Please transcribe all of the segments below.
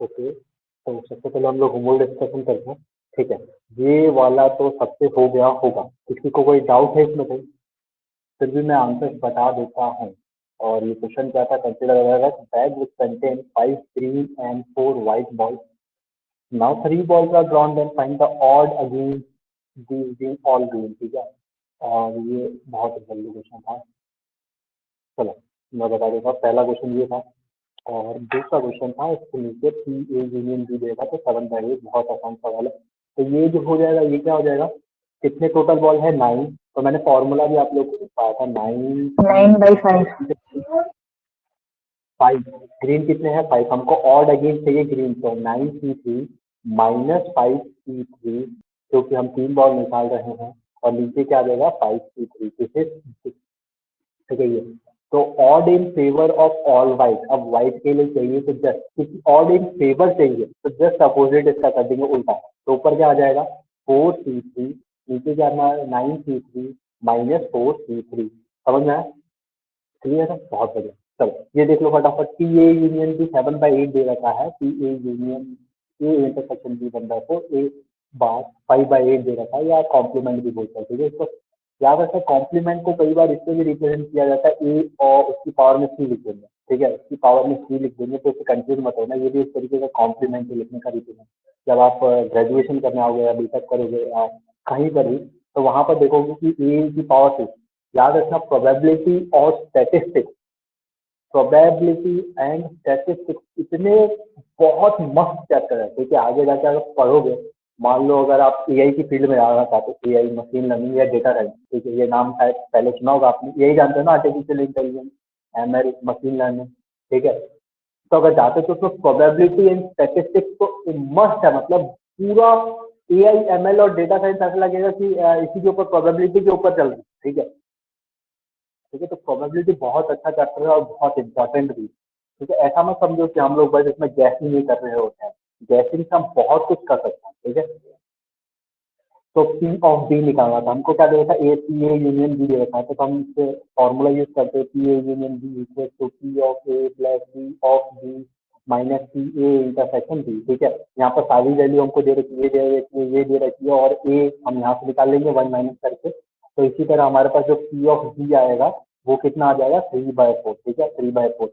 Okay, तो सबसे पहले हम लोग होमवर्क डिस्कशन करते हैं। ठीक है, ये वाला तो सबसे हो गया होगा, किसी को कोई डाउट है इसमें? कोई फिर भी मैं आंसर बता देता हूँ। और ये क्वेश्चन क्या था? Consider bag which contain 5 green and 4 white balls. Now 3 balls are drawn, then find the odd against these being all green। ठीक है, और ये बहुत जल्दी क्वेश्चन था। चलो मैं बता देता हूँ, पहला क्वेश्चन ये था। और दूसरा क्वेश्चन था इसके नीचे पी ए यूनियन बी देगा, तो 7/8 बहुत आसान सवाल है। तो ये जो हो जाएगा, ये क्या हो जाएगा? कितने टोटल बॉल है? 9। तो मैंने फॉर्मूला भी आप लोग को बताया था, 9/5। 5। ग्रीन कितने हैं? 5। हमको ऑड अगेंस्ट चाहिए ग्रीन, तो 9C3 -5C3, क्योंकि हम 3 बॉल निकाल रहे हैं। और नीचे क्या आ जाएगा? 5C3। ठीक है, ये तो odd in favour of all white. अब वाइट के लिए चाहिए तो जस्ट ऑड इन फेवर चाहिए तो जस्ट अपोजिट इसका कर देंगे उल्टा। तो ऊपर क्या आ जाएगा? 4C3, नीचे क्या आना है? 9C3 -4C3। समझ में आया? क्लियर है? बहुत बढ़िया। चलो ये देख लो फटाफट, पी ए यूनियन भी 7/8 दे रखा है। P A union A intersection B बन रहा है, तो ए बार 5/8 दे रखा है, या कॉम्प्लीमेंट भी बोलते हैं। ठीक है, इसको याद रखना, कॉम्प्लीमेंट को कई बार इससे भी रिप्रेजेंट किया जाता है, ए और उसकी पावर में सी लिख देंगे। ठीक है, उसकी पावर में सी लिख देंगे, तो इससे कंफ्यूज मत होना, ये भी एक तरीके का कॉम्प्लीमेंट लिखने का रिप्रेजेंट। जब आप ग्रेजुएशन करने आओगे या बीटेक करोगे या कहीं पर भी, तो वहां पर देखोगे कि ए की पावर से, याद रखना प्रोबेबिलिटी और स्टैटिस्टिक्स, प्रोबेबिलिटी एंड स्टैटिस्टिक्स इतने बहुत मस्त चैप्टर है। ठीक है, आगे जाके अगर पढ़ोगे, मान लो अगर आप एआई की फील्ड में जाना चाहते हो, एआई मशीन लर्निंग या डेटा साइंस, ठीक है, ये नाम शायद पहले सुना होगा आपने, यही जानते हो ना, artificial intelligence, ML, machine learning. ठीक है, तो अगर जाते हो तो उसमें प्रोबेबिलिटी एंड स्टैटिस्टिक्स तो मस्ट है, मतलब पूरा एआई एमएल और डेटा साइंस ऐसा लगेगा कि इसी के ऊपर प्रोबेबिलिटी के ऊपर चल रही है। ठीक है, ठीक है, तो प्रोबेबिलिटी बहुत अच्छा चैप्टर है और बहुत इंपॉर्टेंट भी। ठीक है, ऐसा मत समझो कि हम लोग बस इसमें गैसिंग नहीं कर रहे होते हैं, गैसिंग से हम बहुत कुछ कर सकते हैं। ठीक है, तो पी ऑफ बी निकालना था हमको, क्या दे रखा है? A P A union B दे रखा है, तो हम इससे फॉर्मूला यूज करते हैं, P A union B equal to P of A plus B of B minus P A intersection B. ठीक है, यहाँ पर सारी वैल्यू हमको दे रखी है, ये दे रखी है, ये दे रखी है, और ए हम यहाँ से निकाल लेंगे 1 माइनस करके। तो इसी तरह हमारे पास जो पी ऑफ बी आएगा वो कितना आ जाएगा? 3/4। ठीक है, 3/4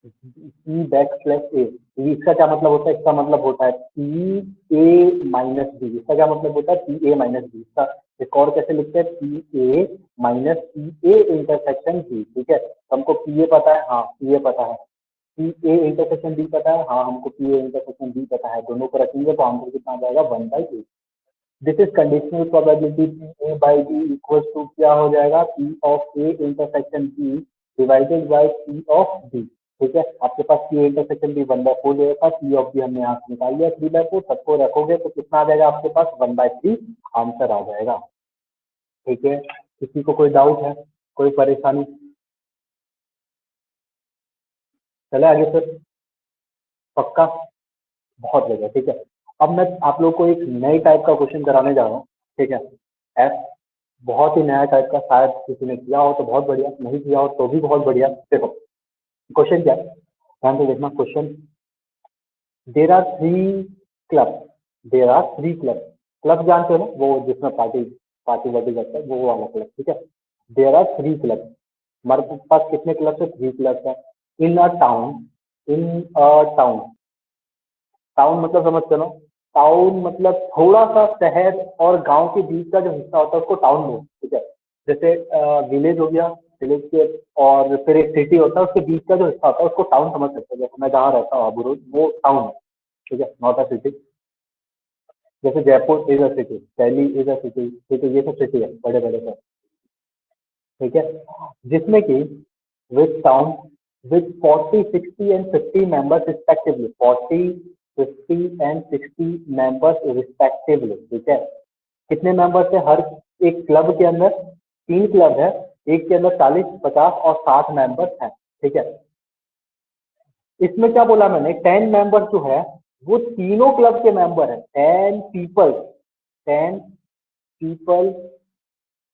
पी बैक स्लैश ए। इसका क्या मतलब होता है? इसका मतलब होता है पी ए माइनस बी। इसका क्या मतलब होता है? P A minus B. इसका एक और कैसे लिखते हैं? P A minus P A intersection B. ठीक है, तो हमको पी ए पता है, हाँ पी ए पता है, पी ए इंटरसेक्शन बी पता है, हाँ हमको पी ए इंटरसेक्शन बी पता है। दोनों को रखेंगे तो आंसर कितना आ जाएगा? 1/8। This is conditional probability P A by B equal to क्या हो जाएगा? P of A intersection B divided by P of B. ठीक है, आपके पास पी इंटरसेक्शन बी 1/4 दे रखा, पी ऑफ बी हमने यहाँ से निकाल लिया 3/4, सबको रखोगे तो कितना आ जाएगा आपके पास? 1/3 आंसर आ जाएगा। ठीक है, किसी को कोई डाउट है, कोई परेशानी? चले आगे फिर, पक्का? बहुत बढ़िया। ठीक है, अब मैं आप लोग को एक नए टाइप का क्वेश्चन कराने जा रहा हूँ। ठीक है, एफ बहुत ही नया टाइप का, शायद किसी ने किया हो तो बहुत बढ़िया, नहीं किया हो तो भी बहुत बढ़िया। देखो क्वेश्चन क्या है, ध्यान से देखना question. There are three club, there are three club. Club जानते हो ना, वो जिसमें पार्टी पार्टी वार्टी करते हैं, वो वाला क्लब। ठीक है, देर आर थ्री क्लब। हमारे पास कितने क्लब है? 3 क्लब है। In a town, in a town, town मतलब समझते हो ना? टाउन मतलब थोड़ा सा शहर और गांव के बीच का जो हिस्सा होता है उसको टाउन बोलते हैं। ठीक है, जैसे विलेज हो गया, विलेज के, और फिर एक सिटी होता है, उसके बीच का जो हिस्सा होता है उसको टाउन समझ सकते हैं। जैसे मैं जहाँ रहता हूँ अबू रोड, वो टाउन है। ठीक है, नॉट अ सिटी। जैसे Jaipur is a city, Delhi is a city. ठीक है, ये सब सिटी है, बड़े बड़े शहर। ठीक है, जिसमें कि which town with 40, 60 and 50 members respectively, 40, 50 and 60 members respectively. ठीक है, कितने मेंबर्स है हर एक क्लब के अंदर? 3 क्लब है, एक के अंदर 40, 50 और 60 मेंबर्स हैं। ठीक है, इसमें क्या बोला मैंने? 10 मेंबर्स जो है वो तीनों क्लब के मेंबर है। 10 people, 10 people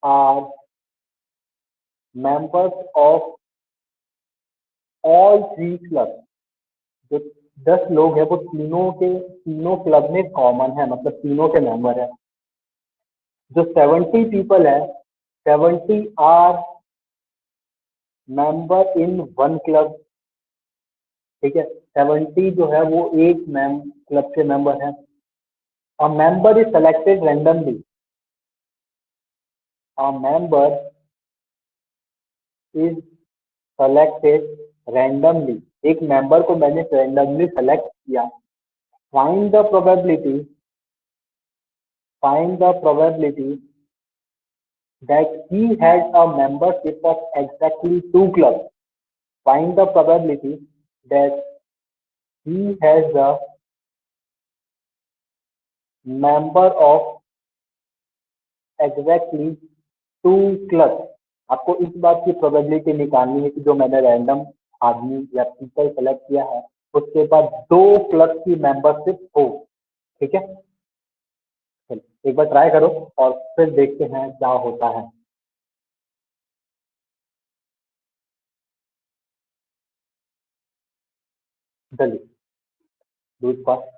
are members of all 3 club. जो 10 लोग हैं, वो तीनों क्लब में कॉमन है, मतलब तीनों के मेंबर है। जो 70 पीपल है, 70 are member in one club, ठीक है। 70 जो है वो एक क्लब के मेंबर है। A member is selected randomly, a member is selected randomly, एक मेंबर को मैंने रैंडमली सेलेक्ट किया। Find the probability that he has a membership of exactly 2 clubs. Find the probability that he has a member of exactly 2 clubs. आपको इस बात की probability निकालनी है कि जो मैंने रैंडम आदमी या पीपल सेलेक्ट किया है उसके पास 2 क्लब की मेंबरशिप हो, ठीक है। चलो एक बार ट्राई करो और फिर देखते हैं क्या होता है। चलिए दूध पास।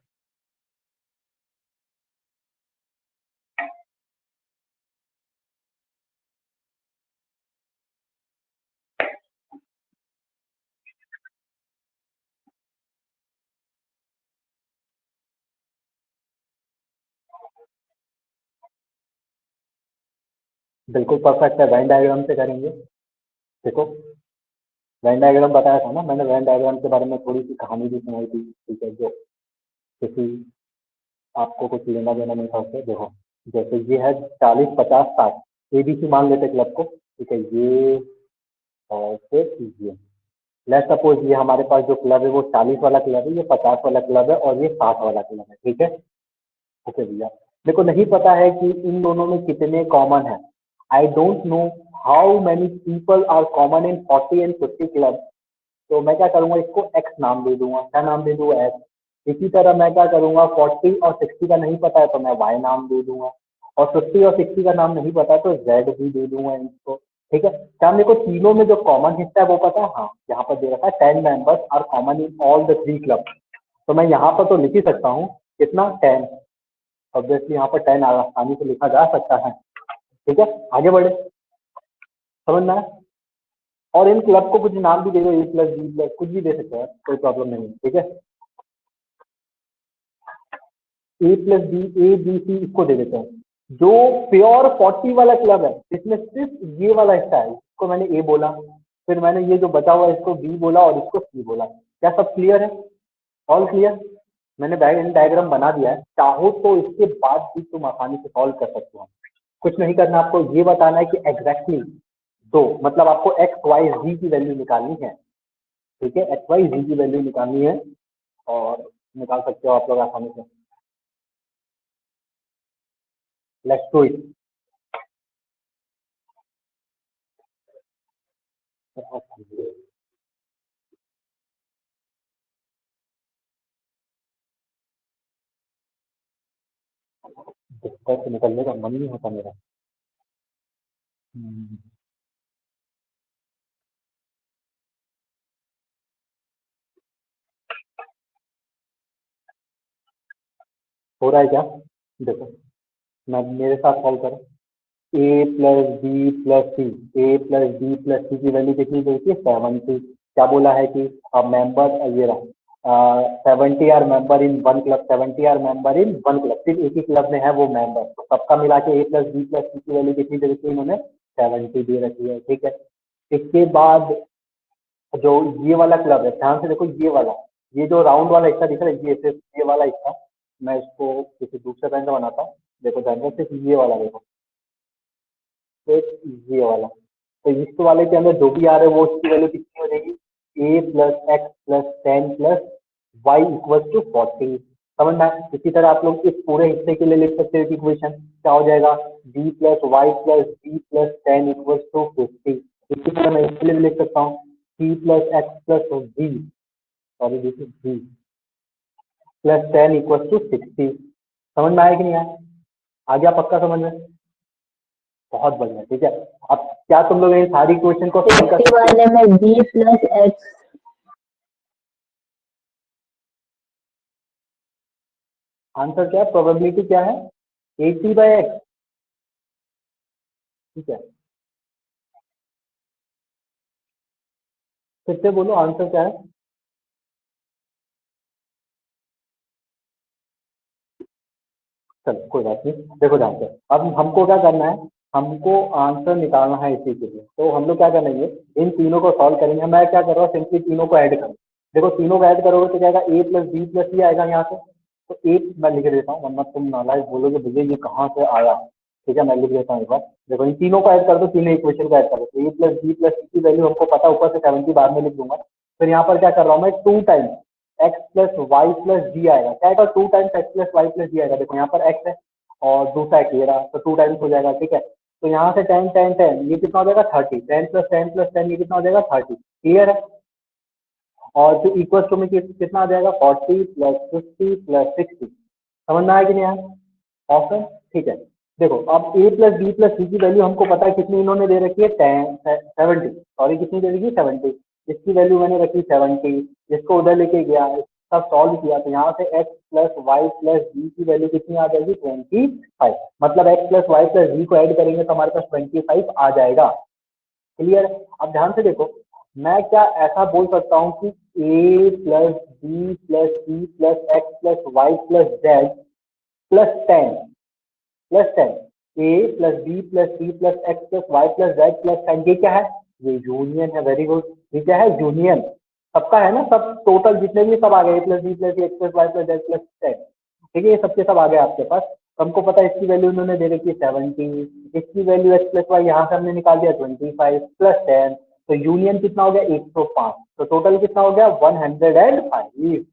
बिल्कुल परफेक्ट है, वेन डायग्राम से करेंगे। देखो वेन डायग्राम बताया था ना मैंने, वेन डायग्राम के बारे में थोड़ी सी कहानी भी सुनाई थी, ठीक है। जो किसी आपको कुछ लेना देना नहीं था उससे। देखो जैसे ये है 40 50 60 ABC मान लेते क्लब को, ठीक है। ये और फिर ये लेट सपोज ये हमारे पास जो क्लब है वो 40 वाला क्लब है, ये 50 वाला क्लब है और ये 60 वाला क्लब है, ठीक है। ओके भैया, मेरे को नहीं पता है कि इन दोनों में कितने कॉमन है। I don't know how many people are common in 40 and 50 club. तो मैं क्या करूंगा, इसको एक्स नाम दे दूंगा। क्या नाम दे दूंगा, एक्स। इसी तरह मैं क्या करूंगा, 40 और 60 का नहीं पता है तो मैं वाई नाम दे दूंगा, और 50 और 60 का नाम नहीं पता है तो जेड भी दे दूंगा इनको, ठीक है। क्या मेरे को तीनों में जो कॉमन हिस्सा है वो पता है? हाँ, यहाँ पर दे रखा है 10 members are common in all the 3 club. तो मैं यहाँ पर तो लिख ही सकता हूँ कितना, 10। ऑब्वियसली यहाँ पर 10 आसानी से लिखा जा सकता है, ठीक है। आगे बढ़े, समझ में आया? और इन क्लब को कुछ नाम भी दे दो, A+B+, कुछ भी दे सकते हैं, कोई प्रॉब्लम नहीं, ठीक है। A+B, ABC इसको दे देते हैं। जो प्योर 40 वाला क्लब है इसमें सिर्फ ये वाला हिस्सा है, इसको मैंने A बोला, फिर मैंने ये जो बचा हुआ है इसको B बोला और इसको C बोला। क्या सब क्लियर है? All clear? मैंने डायग्राम बना दिया है, चाहो तो इसके बाद भी तुम आसानी से सॉल्व कर सकते हो। कुछ नहीं करना, आपको ये बताना है कि एग्जैक्टली दो, मतलब आपको XYZ की वैल्यू निकालनी है, ठीक है। XYZ की वैल्यू निकालनी है और निकाल सकते हो आप लोग आसानी से। Let's do it. बिस्तर से निकलने का मन नहीं होता मेरा। हो रहा है क्या? देखो मैं मेरे साथ सॉल्व करो। A+B+C, A+B+C की वैल्यू कितनी देती है? 70। क्या बोला है कि मेंबर ये रहा 70 are member in one club, 70 are member in one club, सिर्फ एक ही क्लब में है वो मेंबर, तो सबका मिला के A+B+C की वैल्यू कितनी दे रखी है इन्होंने? 70 दे रखी है, ठीक है। इसके बाद जो ये वाला क्लब है, ध्यान से देखो, ये वाला, ये जो राउंड वाला हिस्सा दिख रहा है, ये सिर्फ ये वाला हिस्सा, मैं इसको किसी दूसरे पेन से बनाता हूँ। देखो ध्यान से, सिर्फ ये वाला देखो, सिर्फ ये वाला। तो इस वाले के अंदर जो भी आ रहा है वो उसकी वैल्यू कितनी हो जाएगी? A+X+10+Y=40। समझना है? इसी तरह आप लोग इस पूरे हिस्से के लिए लिख सकते हो कि इक्वेशन क्या हो जाएगा, B+Y+B+10=50। इसी तरह मैं इसके लिए भी लिख सकता हूँ C+X+V, sorry this is V, +10=60। समझ में आया कि नहीं आया? आ गया पक्का समझ में? बहुत बढ़िया, ठीक है। अब क्या तुम लोग इन सारी क्वेश्चन को solve कर 60 सकते हो? वाले में B+X आंसर क्या है, प्रोबेबिलिटी क्या है 80/x, ठीक है। फिर से बोलो आंसर क्या है। चलो कोई बात नहीं, देखो ध्यान से, अब हमको क्या करना है, हमको आंसर निकालना है इसी के लिए। तो हम लोग क्या करेंगे, इन तीनों को सॉल्व करेंगे। मैं क्या कर रहा हूँ, सिंपली तीनों को ऐड करूँ। देखो तीनों को ऐड करोगे तो क्या आएगा, a + b + c आएगा यहाँ से। तो एक मैं लिख देता हूँ, वरना तुम नालायक बोलोगे भैया ये कहाँ से आया। ठीक है, मैं लिख देता हूँ एक बार। देखो इन तीनों को ऐड कर दो, तीनों इक्वेशन को ऐड कर दो। a + b + c की वैल्यू हमको पता, ऊपर से 70 बाद में लिख दूंगा। फिर यहाँ पर क्या कर रहा हूँ मैं, 2 टाइम्स x + y + g आएगा। क्या आएगा, 2 टाइम्स x + y + g आएगा। देखो यहाँ पर x है और दूसरा एक ये रहा, तो 2 टाइम्स हो जाएगा, ठीक है। तो यहाँ से 10 10 10 ये कितना हो जाएगा 30, 10 + 10 + 10 ये कितना हो जाएगा 30, क्लियर है। और फिर इक्वल टू में कितना आ जाएगा 40 + 50 + 60, समझ में आया कि नहीं आया, ऑप्शन, ठीक है। देखो अब a + b + c की वैल्यू हमको पता है कितनी इन्होंने दे रखी है, 70, सॉरी कितनी दे रखी है 70, इसकी वैल्यू मैंने रखी 70, इसको उधर लेके गया, इसका सॉल्व किया तो यहाँ से x + y + g की वैल्यू कितनी आ जाएगी 25, मतलब x + y + g को ऐड करेंगे तो हमारे पास 25 आ जाएगा, क्लियर। अब ध्यान से देखो, मैं क्या ऐसा बोल सकता हूँ कि a + b + c + x + y + z +10 +10, a + b + c + x + y + z +10, ये क्या है, ये यूनियन है, वेरी गुड। ये क्या है, यूनियन, सबका है ना, सब टोटल जितने भी सब आ गए, a + b + c x + y + z +10, ठीक है, ये सबके सब आ गए आपके पास। हमको पता है इसकी वैल्यू उन्होंने दे रखी है 70, इसकी वैल्यू x + y यहाँ से हमने निकाल दिया 25 + 10, तो यूनियन कितना हो गया 105, तो टोटल कितना हो गया 105,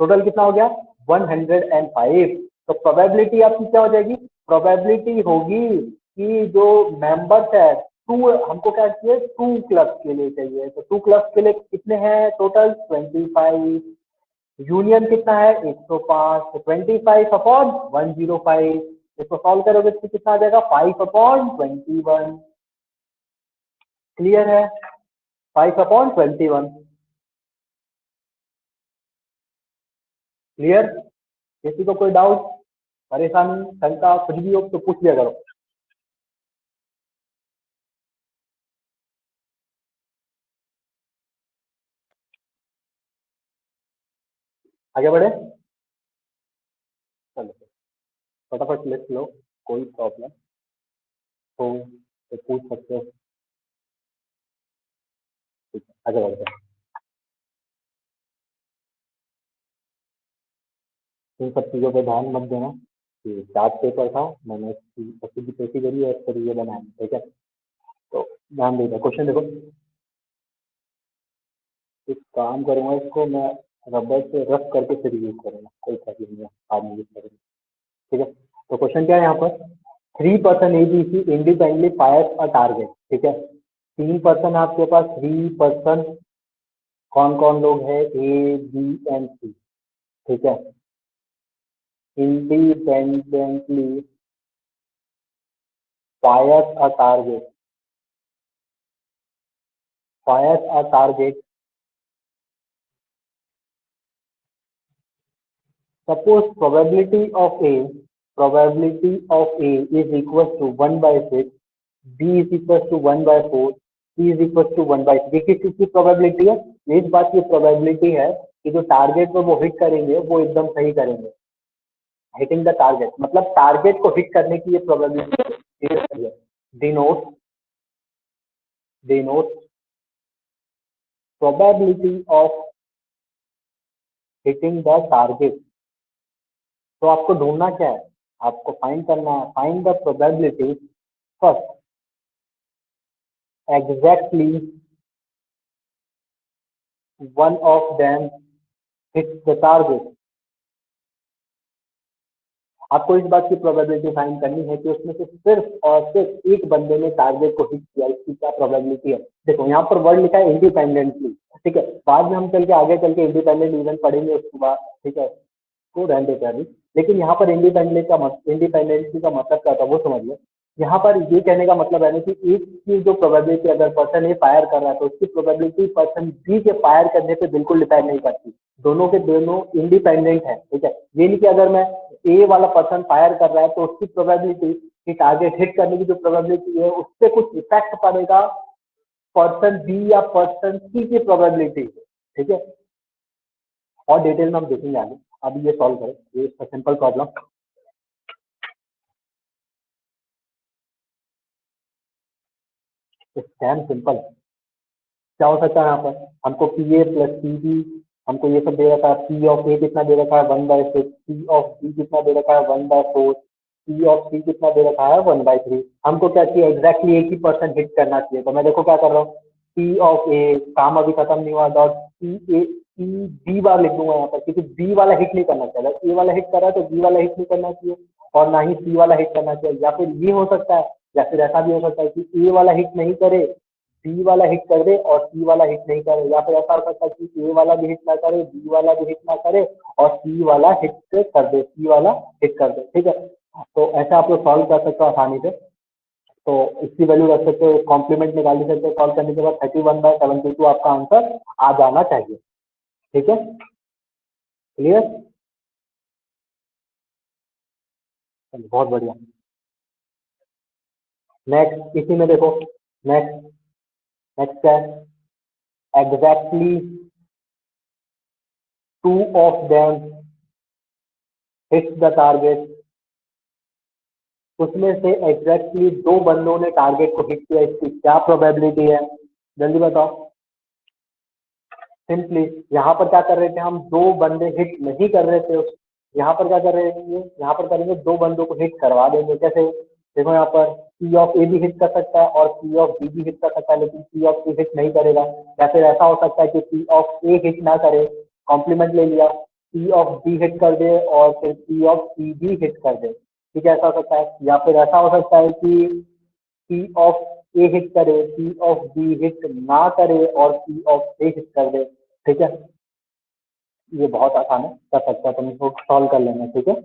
टोटल कितना हो गया 105। तो प्रोबेबिलिटी आपकी क्या हो जाएगी, प्रोबेबिलिटी होगी कि जो मेंबर्स है, टू, हमको क्या चाहिए 2 क्लब्स के लिए चाहिए, तो 2 क्लब्स के लिए कितने हैं टोटल 25, यूनियन कितना है 105, तो 25/105, इसको सॉल्व करोगे तो कितना आ जाएगा 5/21, क्लियर है, 5/21, क्लियर। किसी को कोई डाउट, परेशानी, शंका कुछ भी हो तो पूछ लिया करो। आगे बढ़े, चलो फटाफट लिख लो, कोई प्रॉब्लम हो तो पूछ सकते हो, ठीक है आगे बढ़ते हैं। इन सब चीज़ों पे ध्यान मत देना, कि चार्ट पेपर था, मैंने उसकी भी पेशी करी है, इस पर ये बनाया, ठीक है। तो ध्यान देगा, क्वेश्चन देखो, एक काम करूँगा, इसको मैं रबर से रफ करके फिर यूज करूँगा, कोई प्रॉब्लम नहीं है, बाद में यूज करेंगे, ठीक है। तो क्वेश्चन क्या है यहाँ पर, 3 person ABC independently Fyers a target, ठीक है। 3 पर्सन आपके पास, 3 पर्सन, कौन कौन लोग हैं, A B and C, ठीक है, independently Fyers a target, fires a target. Suppose probability of A is equals to 1/6, B is equals to 1/4, C is equals to 1/3। ये किस चीज की प्रोबेबिलिटी है, ये इस बात की प्रोबेबिलिटी है कि जो टारगेट को वो हिट करेंगे वो एकदम सही करेंगे। हिटिंग द टारगेट मतलब टारगेट को हिट करने की ये प्रोबेबिलिटी है। Denote probability of hitting the target. तो आपको ढूंढना क्या है, आपको फाइंड करना है, find the probability first exactly one of them hits the target. आपको इस बात की प्रोबेबिलिटी फाइंड करनी है कि उसमें से सिर्फ और सिर्फ एक बंदे ने टारगेट को हिट किया, इसकी क्या प्रोबेबिलिटी है। देखो यहाँ पर वर्ड लिखा है इंडिपेंडेंटली, ठीक है, बाद में हम चल के आगे चल के इंडिपेंडेंट इवेंट पढ़ेंगे उसके बाद, ठीक है, तो रहने देते हैं अभी। लेकिन यहाँ पर इंडिपेंडेंसी का मतलब क्या था वो समझिए। यहाँ पर ये कहने का मतलब है ना कि एक की जो प्रोबेबिलिटी, अगर पर्सन ए फायर कर रहा है तो उसकी प्रोबेबिलिटी पर्सन बी के फायर करने पे बिल्कुल डिपेंड नहीं करती, दोनों के दोनों इंडिपेंडेंट है, ठीक है। ये नहीं कि अगर मैं ए वाला पर्सन फायर कर रहा है तो उसकी प्रोबेबिलिटी कि टारगेट हिट करने की जो प्रोबेबिलिटी है उससे कुछ इफेक्ट पड़ेगा पर्सन बी या पर्सन सी की प्रोबेबिलिटी, ठीक है। और डिटेल में हम देखेंगे आगे। अभी ये सॉल्व करें, ये सिंपल प्रॉब्लम। स्कैम सिंपल क्या हो सकता है यहाँ पर, हमको P A plus P B, हमको ये सब दे रखा है। पी ऑफ ए कितना दे रखा है 1/6, पी ऑफ बी कितना दे रखा है 1/4, पी ऑफ सी कितना दे रखा है 1/3। हमको क्या चाहिए, एग्जैक्टली एक ही पर्सन हिट करना चाहिए। तो मैं देखो क्या कर रहा हूँ, पी ऑफ ए, काम अभी खत्म नहीं हुआ, डॉट पी बी बार लिख दूंगा यहाँ पर, क्योंकि बी वाला हिट नहीं करना चाहिए। अगर ए वाला हिट कर रहा है तो बी वाला हिट नहीं करना चाहिए, और ना ही सी वाला हिट करना चाहिए। या फिर ये हो सकता है, या फिर ऐसा भी हो सकता है कि ए वाला हिट नहीं करे, बी वाला हिट कर दे और सी वाला हिट नहीं करे। या फिर ऐसा हो सकता है कि ए वाला भी हिट ना करे, बी वाला भी हिट ना करे और सी वाला हिट कर दे, सी वाला हिट कर दे, ठीक है। तो ऐसा आप लोग सॉल्व कर सकते हो आसानी से। तो इसकी वैल्यू रख सकते हो, कॉम्प्लीमेंट निकाल भी सकते हो। सॉल्व करने के बाद 31/72 आपका आंसर आ जाना चाहिए, ठीक है। क्लियर, बहुत बढ़िया। नेक्स्ट इसी में देखो, नेक्स्ट नेक्स्ट क्या है, exactly two of them hit the target. उसमें से एग्जैक्टली दो बंदों ने टारगेट को हिट किया, इसकी क्या प्रोबेबिलिटी है, जल्दी बताओ। सिंपली यहाँ पर क्या कर रहे थे हम, दो बंदे हिट नहीं कर रहे थे। यहाँ पर क्या कर रहे हैं, यहाँ पर करेंगे दो बंदों को हिट करवा देंगे। कैसे, देखो यहाँ पर पी ऑफ ए भी हिट कर सकता है और पी ऑफ बी भी हिट कर सकता है, लेकिन पी ऑफ सी हिट नहीं करेगा। या फिर ऐसा हो सकता है कि पी ऑफ ए हिट ना करे, कॉम्प्लीमेंट ले लिया, पी ऑफ बी हिट कर दे और फिर पी ऑफ सी भी हिट कर दे, ठीक है, ऐसा हो सकता है। या फिर ऐसा हो सकता है कि पी ऑफ ए हिट करे, पी ऑफ बी हिट ना करे और पी ऑफ ए हिट कर दे, ठीक है। ये बहुत आसान है, कर सकते हैं, तुम इसको सॉल्व कर लेंगे, ठीक है।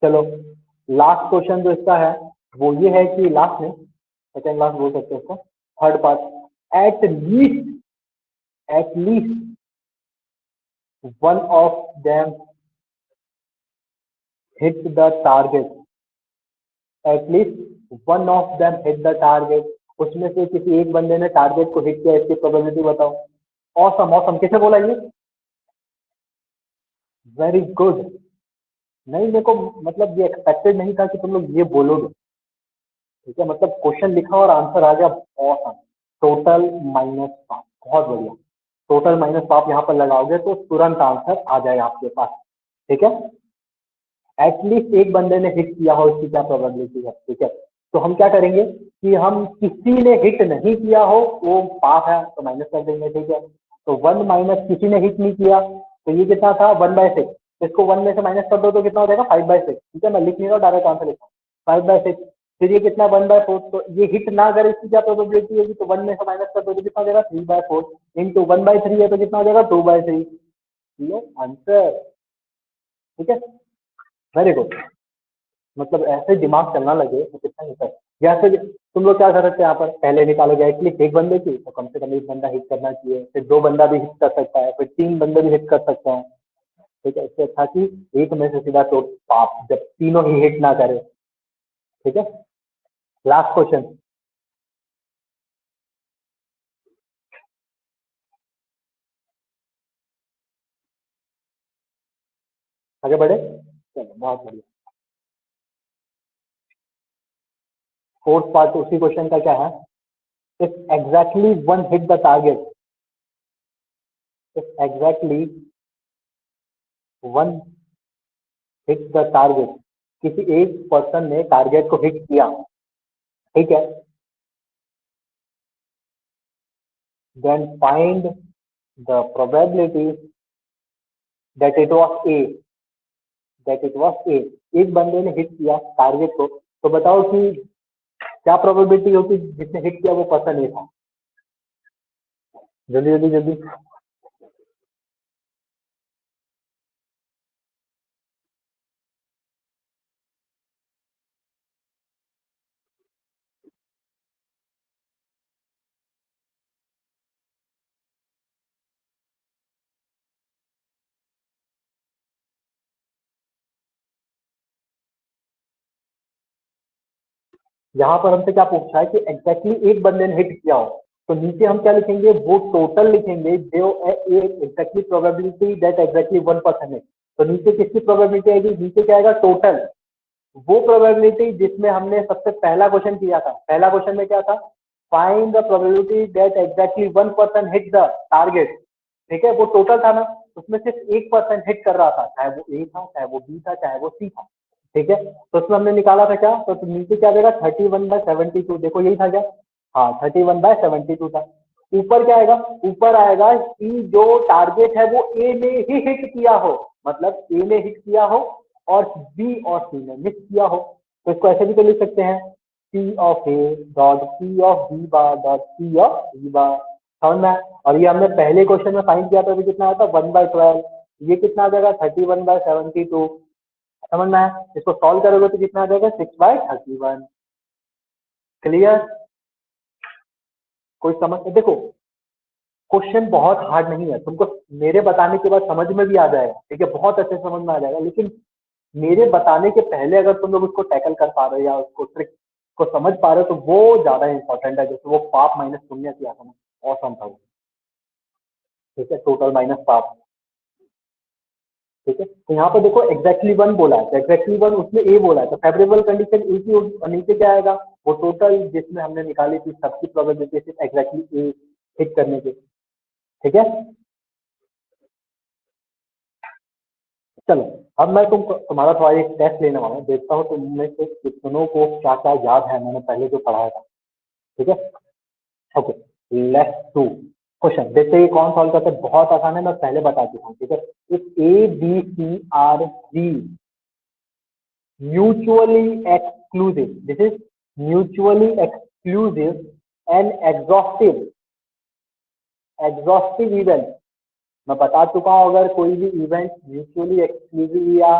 चलो लास्ट क्वेश्चन जो इसका है वो ये है कि लास्ट में, सेकेंड लास्ट बोल सकते हो इसको, third part, at least one of them hit the target, at least one of them hit the target. उसमें से किसी एक बंदे ने टारगेट को हिट किया, इसकी प्रोबेबिलिटी बताओ। ऑसम, ऑसम किसे बोला ये, वेरी गुड। नहीं, मेरे को मतलब ये एक्सपेक्टेड नहीं था कि तुम लोग ये बोलोगे, ठीक है। मतलब क्वेश्चन लिखा और आंसर आ गया, ऑसम। टोटल माइनस पाप, बहुत बढ़िया। टोटल माइनस पाप यहाँ पर लगाओगे तो तुरंत आंसर आ जाएगा आपके पास, ठीक है। एटलीस्ट एक बंदे ने हिट किया हो, इसकी क्या प्रोबेबिलिटी है, ठीक है। तो हम क्या करेंगे कि हम किसी ने हिट नहीं किया हो वो पाप है तो माइनस कर देंगे, ठीक है। तो 1 माइनस किसी ने हिट नहीं किया, तो ये कितना था 1/6। इसको 1 में से माइनस कर दो तो कितना हो जाएगा 5/6, ठीक है। मैं लिख नहीं रहा हूँ, डायरेक्ट आंसर लिखा 5/6। फिर ये कितना 1/4, तो ये हिट ना करे इसकी क्या प्रोबेबिलिटी होगी, तो 1 में से माइनस कर दो तो कितना हो जाएगा 3/4 इंटू 1/3 है तो कितना हो जाएगा 2/3। लो आंसर, ठीक है, वेरी गुड। मतलब ऐसे दिमाग चलना लगे तो कितना हिट है। या फिर तुम लोग क्या कर सकते हैं, यहाँ पर पहले निकालोगे एटलीस्ट एक बंदे की, तो कम से कम एक बंदा हिट करना चाहिए, फिर दो बंदा भी हिट कर सकता है, फिर तीन बंदे भी हिट कर सकते हैं, ठीक है। इससे अच्छा कि एक में से सीधा तो पाप, जब तीनों ही हिट ना करे, ठीक है। लास्ट क्वेश्चन, आगे बढ़े, चलो बहुत बढ़िया। फोर्थ पार्ट उसी क्वेश्चन का क्या है, if exactly one hit the target, if exactly one hit the target, किसी एक पर्सन ने टारगेट को हिट किया, ठीक है, then find the probability that it was A, that it was A। एक बंदे ने हिट किया टारगेट को, तो बताओ कि क्या प्रोबेबिलिटी होती जिसने हिट किया वो पर्सन ए था, जल्दी जल्दी जल्दी। यहाँ पर हमसे क्या पूछा है कि एग्जैक्टली एक बंदे ने हिट किया हो, तो नीचे हम क्या लिखेंगे, वो टोटल लिखेंगे जो एग्जैक्टली प्रोबेबिलिटी दैट एग्जैक्टली 1% है। तो नीचे किसकी प्रोबेबिलिटी आएगी, नीचे क्या आएगा, टोटल, वो प्रोबेबिलिटी जिसमें हमने सबसे पहला क्वेश्चन किया था। पहला क्वेश्चन में क्या था, find the probability that exactly 1% hit the target, ठीक है, वो टोटल था ना, उसमें सिर्फ 1% हिट कर रहा था, चाहे वो ए था, चाहे वो बी था, चाहे वो सी था, ठीक है। तो उसमें हमने निकाला था क्या, तो नीचे क्या देगा, 31/72, देखो यही था क्या, हाँ 31/72 था। ऊपर क्या आएगा, ऊपर आएगा कि जो टारगेट है वो ए ने ही हिट किया हो, मतलब ए ने हिट किया हो और बी और सी ने मिस किया हो। तो इसको ऐसे भी तो लिख सकते हैं, P of A dot P of B bar dot P of B bar, समझ में। और ये हमने पहले क्वेश्चन में फाइंड किया था, अभी कितना आता 1/12, ये कितना आ जाएगा 31/72, समझ में आया। इसको सॉल्व करोगे तो कितना आ जाएगा 6/31। क्लियर, कोई समझ, देखो क्वेश्चन बहुत हार्ड नहीं है, तुमको मेरे बताने के बाद समझ में भी आ जाएगा, ठीक है, बहुत अच्छे समझ में आ जाएगा, लेकिन मेरे बताने के पहले अगर तुम लोग उसको टैकल कर पा रहे हो या उसको ट्रिक को समझ पा रहे हो तो वो ज्यादा इंपॉर्टेंट है। जैसे वो पाप माइनस शून्य किया था ना, औसम था वो, ठीक है, टोटल माइनस पाप, ठीक है। तो यहाँ पर देखो एग्जैक्टली 1 बोला है, तो एग्जैक्टली 1 उसमें ए बोला है, तो फेवरेबल कंडीशन ए की होगी, और नीचे क्या आएगा, वो टोटल जिसमें हमने निकाली थी सबकी प्रोबेबिलिटी सिर्फ एग्जैक्टली ए हिट करने की, ठीक है। चलो अब मैं तुम्हारा थोड़ा एक टेस्ट लेने वाला हूँ, देखता हूँ तुम में से कितनों को क्या क्या याद है मैंने पहले जो पढ़ाया था, ठीक है। ओके, लेट्स डू क्वेश्चन, देखते हैं कौन सॉल्व करते हैं, बहुत आसान है, मैं पहले बता चुका हूँ, ठीक है। If A B C are D mutually exclusive, this is mutually exclusive and exhaustive event, मैं बता चुका हूं अगर कोई भी इवेंट म्यूचुअली एक्सक्लूसिव या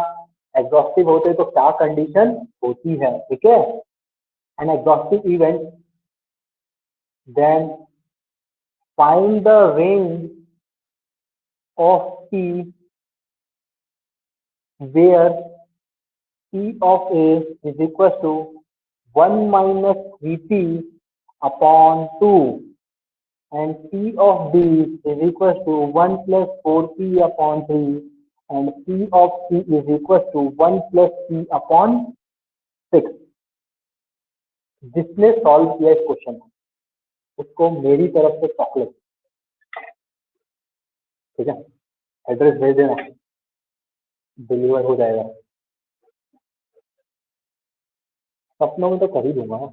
एग्जॉस्टिव होते तो क्या कंडीशन होती है, ठीक है। An exhaustive event, then find the range of P where P of A is equal to 1 minus 3P upon 2 and P of B is equal to 1 plus 4P upon 3 and P of C is equal to 1 plus P upon 6। जिसने solve किया इस question उसको मेरी तरफ से chocolate, ठीक है, address भेज देना, डिलीवर हो जाएगा, सपनों में तो कर ही दूंगा ना।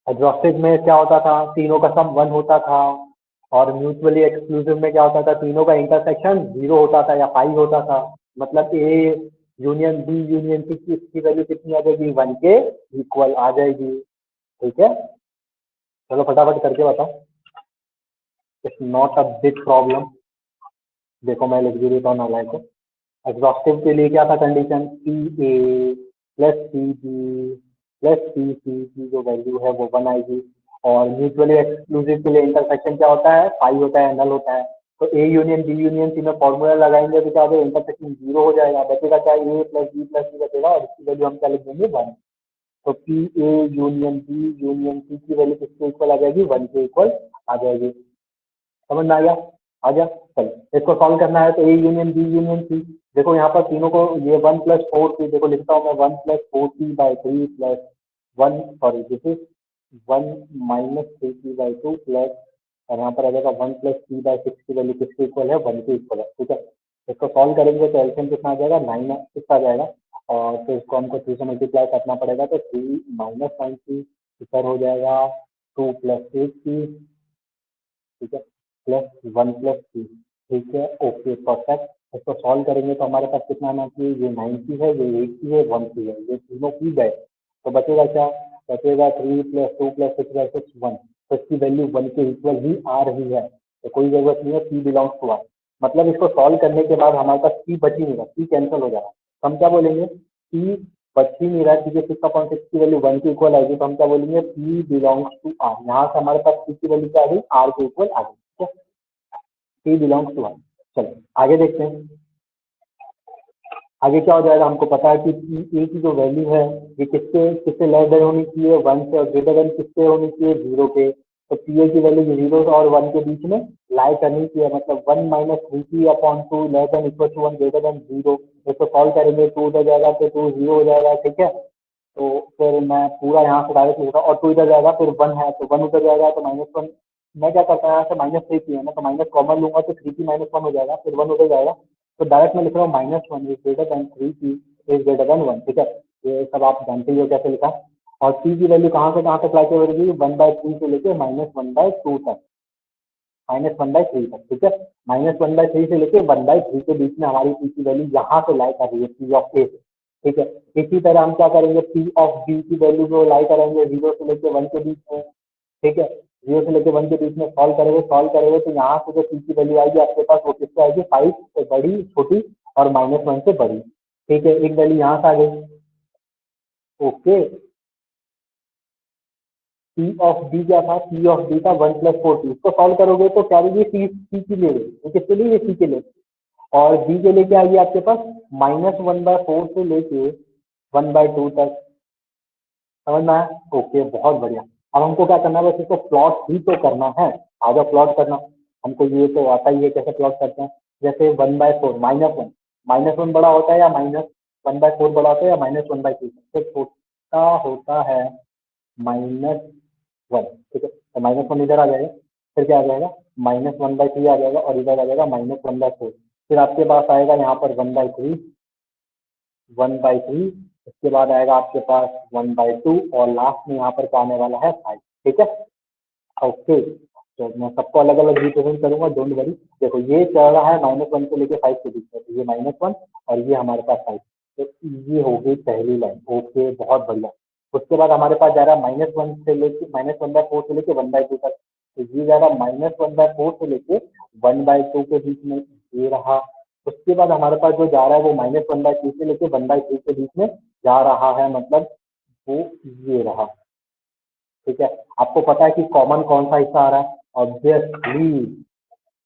एग्जॉस्टिव में क्या होता था, तीनों का सम 1 होता था, और म्यूचुअली एक्सक्लूसिव में क्या होता था, तीनों का इंटरसेक्शन 0 होता था या 5 होता था, मतलब A union B union C की इसकी वैल्यू कितनी आ जाएगी, 1 के इक्वल आ जाएगी, ठीक है। चलो फटाफट करके बताओ, it's not a big problem. देखो मैं लिख भी देता हूँ नालायक को। एग्जॉस्टिव के लिए क्या था condition, P A plus C B plus C C की जो वैल्यू है वो 1 आएगी, और म्यूचुअली एक्सक्लूसिव के लिए इंटरसेक्शन क्या होता है, 5 होता है, नल होता है। तो A union B union C में फॉर्मूला लगाएंगे तो क्या होगा, इंटरसेक्शन 0 हो जाएगा, बचेगा क्या, ए प्लस बी प्लस सी बचेगा, और इसकी वैल्यू हम क्या लिख देंगे 1। तो P A union B union C की वैल्यू किसके इक्वल आ जाएगी, 1 के इक्वल आ जाएगी। समझ में आ गया, आ गया। चलो इसको सॉल्व करना है, तो A union B union C, देखो यहाँ पर तीनों को ये 1+4t, देखो लिखता हूँ मैं 1+4t/3 plus 1, sorry this is 1-3t/2 plus, और यहाँ पर आ जाएगा 1+t/6 की वैल्यू किसके इक्वल है, 1 के इक्वल है। ठीक है, इसको सॉल्व करेंगे तो एलसीएम कितना आ जाएगा, 9 कितना आ जाएगा, और फिर इसको हमको 3 से मल्टीप्लाई करना पड़ेगा, तो 3 - 9t इधर हो जाएगा 2 + 8t, ठीक है, प्लस 1+3, ठीक है, ओके परफेक्ट। इसको सॉल्व करेंगे तो हमारे पास कितना आना चाहिए, ये 90 है, ये 80 है, 1 की है, ये तीनों की गए तो बचेगा क्या, बचेगा 3 + 2 + 6/6 1, तो इसकी वैल्यू 1 के इक्वल ही आ रही है, तो कोई जरूरत नहीं है P बिलोंग्स टू R। मतलब इसको सॉल्व करने के बाद हमारे पास P बच ही नहीं रहा, P कैंसिल हो जाएगा, तो हम क्या बोलेंगे, P बच ही नहीं रहा है, क्योंकि 6/6 की वैल्यू 1 के इक्वल आएगी, तो हम क्या बोलेंगे, P बिलोंग्स टू R। यहाँ से हमारे पास P की वैल्यू क्या आ गई, R के इक्वल आ गई, ठीक है, P बिलोंग्स टू R। चलो आगे देखते हैं, आगे क्या हो जाएगा, हमको पता है कि ए की जो वैल्यू है ये किससे किससे लेस देन होनी चाहिए, 1 से, और ग्रेटर देन किससे होनी चाहिए, 0 के, तो पी ए की वैल्यू 0 और 1 के बीच में लाई करनी चाहिए, मतलब 1 - 3t/2 less than equal to 1 greater than 0। इसको सॉल्व करेंगे 2 उधर जाएगा तो 2 0 हो जाएगा, ठीक है, तो फिर मैं पूरा यहाँ से डायरेक्ट लिख रहा हूँ, और 2 इधर जाएगा, फिर 1 है तो 1 उधर जाएगा, तो -1, मैं क्या करता हूँ यहाँ से -3t है ना, तो माइनस कॉमन लूंगा तो 3t - 1 हो जाएगा, फिर 1 उधर जाएगा, तो डायरेक्ट मैं लिख रहा हूँ -1 is greater than 3t is greater than 1, ठीक है, ये सब आप जानते ही हो कैसे लिखा। और t की वैल्यू कहाँ से कहाँ तक ला के बढ़ेगी, 1/3 से लेके -1/2 तक, -1/3 तक, ठीक है, -1/3 से लेके 1/3 के बीच में हमारी p की वैल्यू यहाँ से लाई कर रही है, p ऑफ a, ठीक है। इसी तरह हम क्या करेंगे, p ऑफ b की वैल्यू को लाई करेंगे 0 से लेके 1 के बीच में, ठीक है, 0 से लेके 1 के बीच में सॉल्व करेंगे तो यहाँ से जो p की वैल्यू आएगी आपके पास वो किससे आएगी, 5 से बड़ी, छोटी, और -1 से बड़ी, ठीक है, एक वैल्यू यहाँ से आ गई, ओके। P ऑफ D क्या था, P ऑफ D था 1+4t, इसको सॉल्व करोगे तो क्या आएगी, C के लिए, ये किसके लिए, C के लिए, और B के लिए क्या आएगी आपके पास, -1/4 से लेके 1/2 तक, समझ में आया, ओके बहुत बढ़िया। अब हमको क्या करना है, बस इसको प्लॉट ही तो करना है, आगे प्लॉट करना, हमको ये तो आता ही है कैसे प्लॉट करते हैं, जैसे 1/4 -1, -1 बड़ा होता है या -1/4 बड़ा होता है या -1/3, सबसे छोटा होता है -1, ठीक है, तो -1 इधर आ जाएगा, फिर क्या आ जाएगा, -1/3 आ जाएगा, और इधर आ जाएगा -1/4, फिर आपके पास आएगा यहाँ पर 1/3, 1/3, इसके बाद आएगा आपके पास 1/2, और लास्ट में यहाँ पर क्या आने वाला है, 5, ठीक है, ओके। तो मैं सबको अलग अलग रिप्रेजेंट करूंगा, डोंट वरी। देखो ये चल रहा है -1 से लेके 5 के बीच में, तो ये -1 और ये हमारे पास 5, तो ये हो गई पहली लाइन, ओके बहुत बढ़िया। उसके बाद हमारे पास जा रहा है -1 से लेके -1/4 से लेके 1/2 तक, तो ये जा रहा है -1/4 से लेके 1/2 के बीच में, ये रहा। उसके बाद हमारे पास जो जा रहा है वो -1/3 से लेके 1/3 के बीच में जा रहा है, मतलब वो ये रहा, ठीक है। आपको पता है कि कॉमन कौन सा हिस्सा आ रहा है, ऑब्वियसली,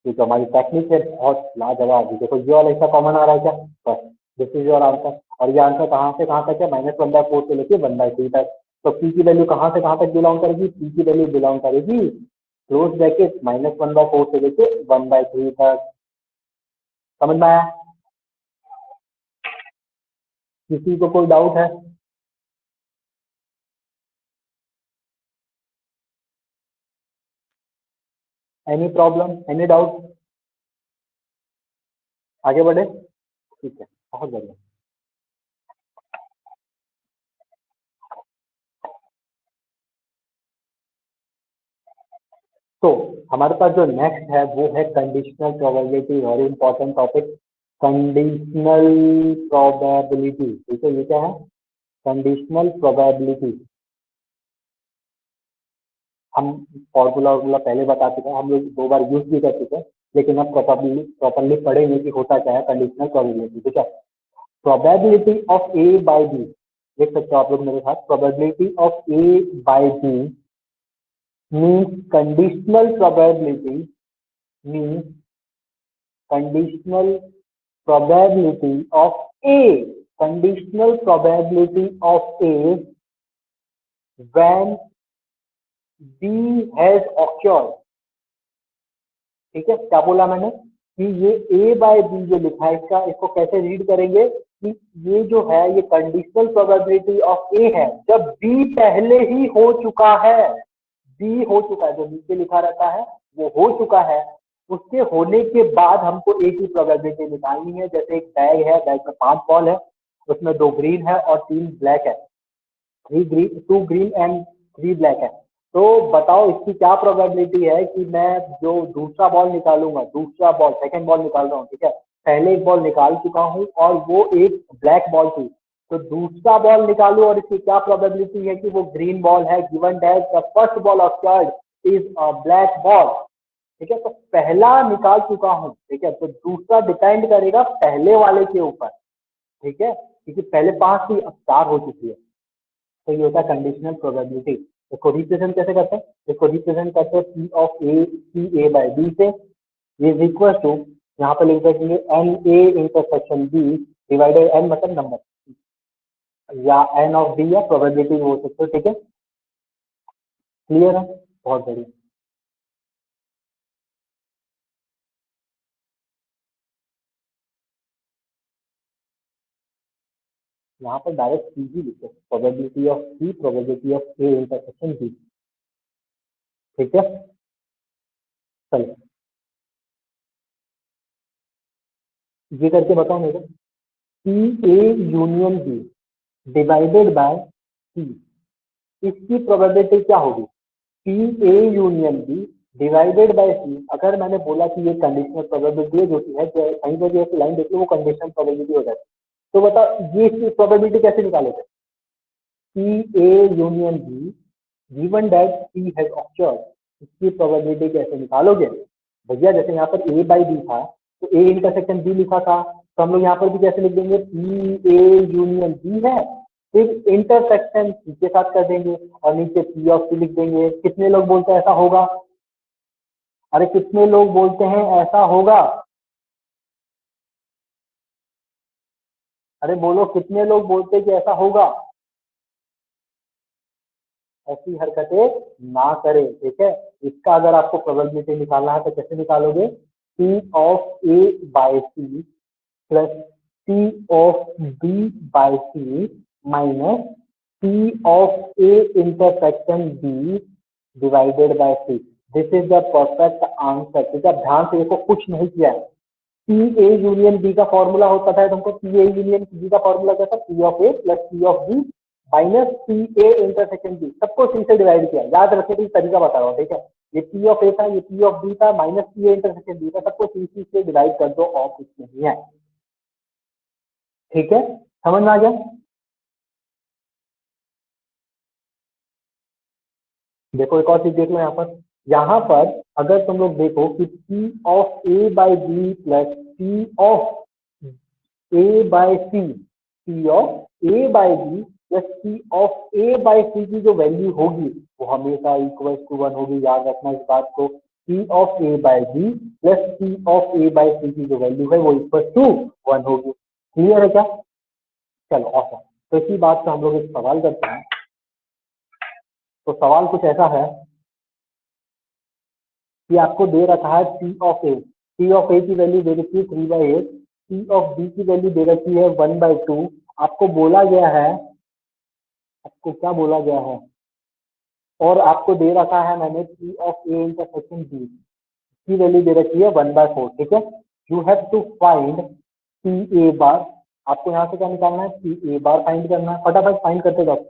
ये तो हमारी टेक्निक है, बहुत लाजवाब। देखो ये वाला हिस्सा कॉमन आ रहा है क्या, बस दिस इज योर आंसर। और ये आंसर कहाँ से कहाँ तक है, -1/4 से लेके 1/3 तक। तो पी की वैल्यू कहाँ से कहाँ तक बिलोंग करेगी, पी की वैल्यू बिलोंग करेगी क्लोज ब्रैकेट -1/4 से लेके 1/3 तक, समझ में आया, किसी को कोई डाउट है, एनी प्रॉब्लम, एनी डाउट, आगे बढ़े, ठीक है, बहुत बढ़िया। तो हमारे पास जो नेक्स्ट है वो है conditional probability, very important topic, conditional probability, ठीक है, ये क्या है, कंडीशनल प्रोबेबिलिटी। हम फॉर्मूला वॉर्मूला पहले बता चुके हैं, हम लोग 2 बार यूज भी कर चुके हैं, लेकिन अब प्रॉपरली पढ़ेंगे कि होता क्या है कंडीशनल प्रोबेबिलिटी, ठीक है। Probability of A by B, देख सकते हो आप लोग मेरे साथ, probability of A by B means conditional probability, means conditional probability of A, conditional probability of A when B has occurred, ठीक है, क्या बोला मैंने, कि ये ए बाय बी जो लिखा है इसको कैसे रीड करेंगे कि ये जो है ये कंडीशनल प्रोबेबिलिटी ऑफ ए है जब बी पहले ही हो चुका है, बी हो चुका है, जो नीचे लिखा रहता है वो हो चुका है, उसके होने के बाद हमको ए की प्रोबेबिलिटी निकालनी है। जैसे एक बैग है, बैग में 5 बॉल है, उसमें 2 ग्रीन है और 3 ब्लैक है, 2 ग्रीन एंड 3 ब्लैक है। तो बताओ इसकी क्या प्रोबेबिलिटी है कि मैं जो दूसरा बॉल निकालूंगा, दूसरा बॉल सेकंड बॉल निकाल रहा हूँ, ठीक है, पहले एक बॉल निकाल चुका हूँ और वो एक ब्लैक बॉल थी, तो दूसरा बॉल निकालू और इसकी क्या प्रोबेबिलिटी है कि वो ग्रीन बॉल है, given that the first ball occurred is a black ball, ठीक है। तो पहला निकाल चुका हूँ, ठीक है, तो दूसरा डिपेंड करेगा पहले वाले के ऊपर, ठीक है, क्योंकि पहले 5 थी अब 4 हो चुकी है। तो ये होता है कंडीशनल प्रोबेबिलिटी। इसको रिप्रेजेंट कैसे करते हैं? इसको रिप्रेजेंट करते हैं P of A, P A by B से, इज इक्वल टू, यहाँ पे लिख देंगे N A intersection B divided, N मतलब नंबर या एन ऑफ बी या प्रोबेबिलिटी हो सकते हो, ठीक है। क्लियर है? बहुत बढ़िया। यहाँ पर डायरेक्ट सी ही लिखे, probability of C, probability of A intersection B, ठीक है। चलो ये करके बताओ मेरे, C A union B divided by C, इसकी प्रोबेबिलिटी क्या होगी? P A union B divided by C. अगर मैंने बोला कि ये कंडीशनल प्रोबेबिलिटी है, जो कि है, कहीं पर भी ऐसी लाइन देख लो वो कंडीशनल प्रोबेबिलिटी हो जाती है, तो बताओ ये इसकी प्रोबेबिलिटी कैसे निकालोगे? P A union B given that C has occurred, इसकी प्रोबेबिलिटी कैसे निकालोगे? भैया जैसे यहाँ पर ए बाई बी था तो ए इंटरसेक्शन बी लिखा था, तो हम लोग यहाँ पर भी कैसे लिख देंगे? पी ए यूनियन बी है, फिर इंटरसेक्शन सी के साथ कर देंगे और नीचे पी ऑफ सी लिख देंगे। कितने लोग बोलते हैं ऐसा होगा? अरे कितने लोग बोलते हैं ऐसा होगा? अरे बोलो कितने लोग बोलते हैं कि ऐसा होगा? ऐसी हरकतें ना करें, ठीक है। इसका अगर आपको प्रोबेबिलिटी निकालना है तो कैसे निकालोगे? P of A by C plus P of B by C minus P of A intersection B divided by C. This is the perfect answer, ठीक है। ध्यान से देखो, कुछ नहीं किया है। पी ए यूनियन बी का फॉर्मूला होता है तुमको, पी ए यूनियन बी का फॉर्मूला क्या था? P of A plus P of B minus P A intersection B, सबको सी से डिवाइड किया। याद रखने का तरीका बता रहा हूँ, ठीक है। ये पी ऑफ ए था, ये पी ऑफ बी था, minus P A intersection B था, सबको सी से डिवाइड कर दो और कुछ नहीं है, ठीक है। समझ में आ गया? देखो एक और चीज देख लो यहाँ पर, अगर तुम लोग देखो कि P of A by B plus P of A by C, P of A by B plus P of A by C की जो वैल्यू होगी वो हमेशा इक्वल टू 1 होगी। याद रखना इस बात को, P of A by B plus P of A by C की जो वैल्यू है वो इक्वल टू 1 होगी। क्लियर है क्या? चलो ऑसम। तो इसी बात पे हम लोग एक सवाल करते हैं। तो सवाल कुछ ऐसा है कि आपको दे रखा है पी ऑफ ए की वैल्यू दे रखी है 3/8, पी ऑफ बी की वैल्यू दे रखी है 1/2। आपको बोला गया है, आपको क्या बोला गया है, और आपको दे रखा है मैंने P of A intersection B की वैल्यू दे रखी है 1/4, ठीक है। You have to find P A bar. आपको यहाँ से क्या निकालना है? पी ए बार फाइंड करना है, फटाफट फाइंड करते जाओ।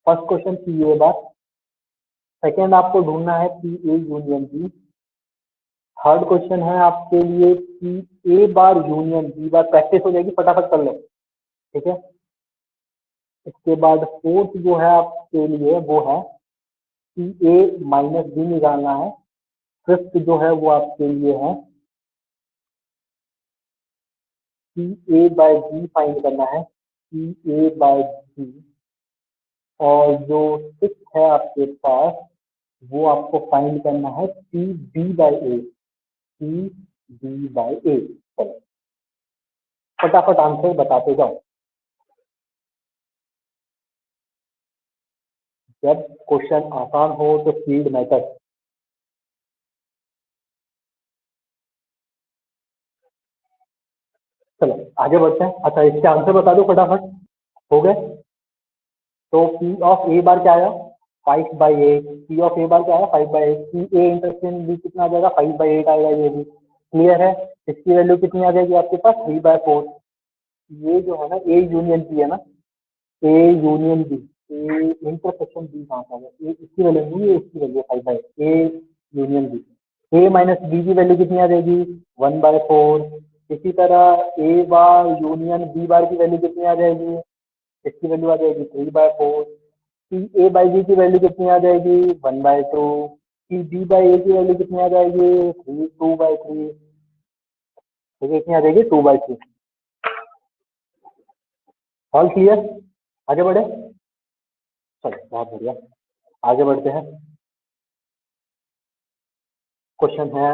First question P A bar, second आपको ढूंढना है P A union B, third question है आपके लिए P A bar union B bar. Practice हो जाएगी, फटाफट कर लो, ठीक है। इसके बाद फोर्थ जो है आपके लिए वो है पी ए माइनस बी निकालना है। फिफ्थ जो है वो आपके लिए है P A by B find करना है, पी ए बाय बी। और जो सिक्स है आपके पास वो आपको फाइंड करना है पी बी बाय ए, पी बी बाय ए। चलो फटाफट आंसर बताते जाओ। जब क्वेश्चन आसान हो तो स्पीड मैटर। आगे बढ़ते हैं। अच्छा, इसके आंसर बता दो फटाफट। हो गए। तो पी ऑफ ए बार क्या आया, 5/8। पी ऑफ ए बार क्या आया, 5/8। पी ए इंटरसेक्शन बी कितना आ जाएगा, 5/8 आएगा। ये भी क्लियर है। इसकी वैल्यू कितनी आ जाएगी आपके पास, 3/4। ये जो है ना ए यूनियन बी है ना, A union B, A intersection B कहाँ से आ गया, ए इसकी वैल्यू नहीं है, इसकी value 5/8। A union B, A minus B की वैल्यू कितनी आ जाएगी, 1/4। इसी तरह ए बार यूनियन बी बार की वैल्यू कितनी आ जाएगी, इसकी वैल्यू आ जाएगी 3/4। सी ए बाई बी की वैल्यू कितनी आ जाएगी, 1/2। सी बी बाई ए की वैल्यू कितनी आ जाएगी, 2/3। तो कितनी आ जाएगी, 2/3। All clear. आगे बढ़े। चलो बहुत बढ़िया, आगे बढ़ते हैं। क्वेश्चन है,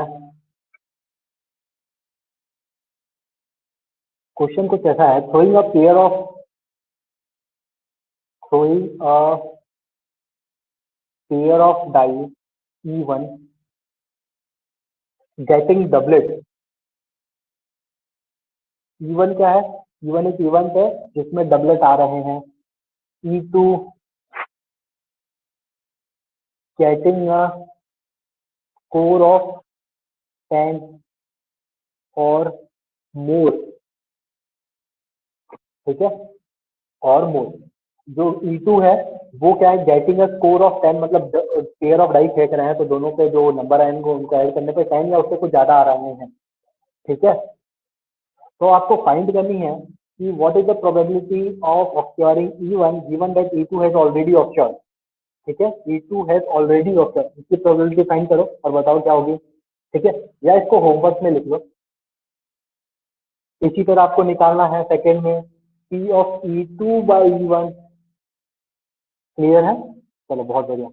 क्वेश्चन कुछ ऐसा है, throwing a pair of die E1 getting doublet। E1 क्या है, E1 एक इवेंट है जिसमें डबलेट आ रहे हैं। E2 getting a score of 10 और more, ठीक है, और मोर। जो E2 है वो क्या है, गेटिंग अ स्कोर ऑफ 10, मतलब पेयर ऑफ डाई फेंक रहे हैं तो दोनों पे जो नंबर आएंगे उनको ऐड करने पे 10 या उससे कुछ ज्यादा आ रहे हैं, ठीक है। तो आपको फाइंड करनी है कि what is the probability of occurring E1 given that E2 has already occurred, ठीक है। E2 हैज ऑलरेडी ऑक्योर्ड, इसकी प्रोबेबिलिटी फाइंड करो और बताओ क्या होगी, ठीक है, या इसको होमवर्क में लिख लो। इसी तरह आपको निकालना है सेकेंड में P of E2 by E1। Clear है, चलो बहुत बढ़िया।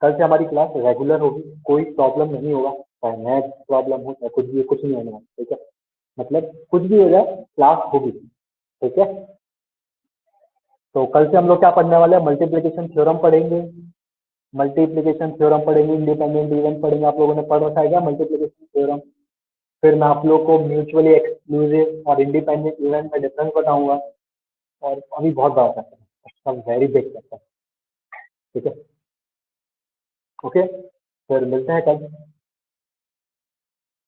कल से हमारी क्लास रेगुलर होगी, कोई प्रॉब्लम नहीं होगा, चाहे मैथ प्रॉब्लम हो चाहे कुछ भी, कुछ नहीं होने वाला, ठीक है। मतलब कुछ भी हो जाए क्लास होगी, ठीक है। तो कल से हम लोग क्या पढ़ने वाले हैं, मल्टीप्लिकेशन थ्योरम पढ़ेंगे, मल्टीप्लिकेशन थ्योरम पढ़ेंगे, इंडिपेंडेंट इवेंट पढ़ेंगे। आप लोगों ने पढ़ रखा है क्या मल्टीप्लिकेशन थ्योरम। फिर मैं आप लोग को म्यूचुअली एक्सक्लूसिव और इंडिपेंडेंट इवेंट में डिफरेंस बताऊंगा, और अभी बहुत बड़ा चैप्टर है, सब वेरी बिग चैप्टर, ठीक है। ओके, फिर मिलते हैं कल।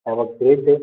Have a great day.